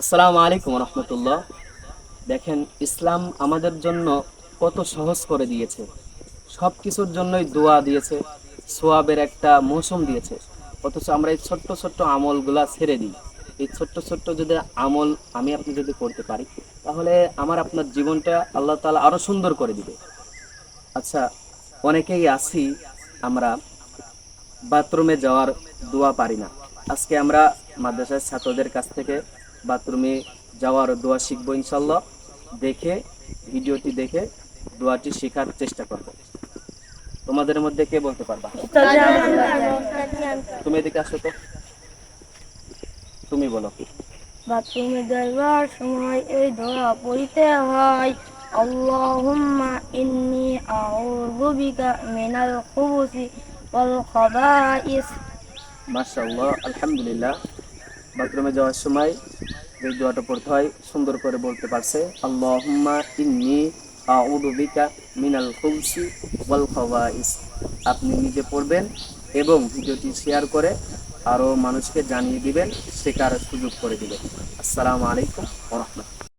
আসসালামু আলাইকুম রহমতুল্লাহ। দেখেন, ইসলাম আমাদের জন্য কত সহজ করে দিয়েছে। সব কিছুর জন্যই দোয়া দিয়েছে, সোয়াবের একটা মৌসুম দিয়েছে। অথচ আমরা এই ছোট্ট ছোট্ট আমলগুলা ছেড়ে দিই। এই ছোট্ট ছোট্ট যদি আমল আমি আপনি যদি করতে পারি, তাহলে আমার আপনার জীবনটা আল্লাহ তাআলা আরো সুন্দর করে দিবে। আচ্ছা, অনেকেই আছি আমরা বাথরুমে যাওয়ার দোয়া পারি না। আজকে আমরা মাদ্রাসার ছাত্রদের কাছ থেকে বাথরুমে যাওয়ার দোয়া শিখবো ইনশাল্লাহ। দেখে, ভিডিওটি দেখে দোয়াটি শেখার চেষ্টা করব। তোমাদের মধ্যে কে বলতে পারবা? তুমি এদিকে আসো তো, তুমি বলো। বাথরুমে যাইবার সময় এই দোয়া পড়িতে হয়। আল্লাহুম্মা ইন্নী আউযু বিকা মিনাল খুবুসি ওয়াল খাবাইস। মাশাআল্লাহ, আলহামদুলিল্লাহ। বাথরুমে যাওয়ার সময় এই দোয়াটা পড়তে হয়, সুন্দর করে বলতে পারছে। আল্লাহুম্মা ইন্নী আউযু বিকা মিনাল খুবসি ওয়াল খাবাইস। আপনি নিজে পড়বেন এবং ভিডিওটি শেয়ার করে আরো মানুষকে জানিয়ে দিবেন, শেখার সুযোগ করে দিবেন। আসসালামু আলাইকুম ওয়া রাহমাতুল্লাহ।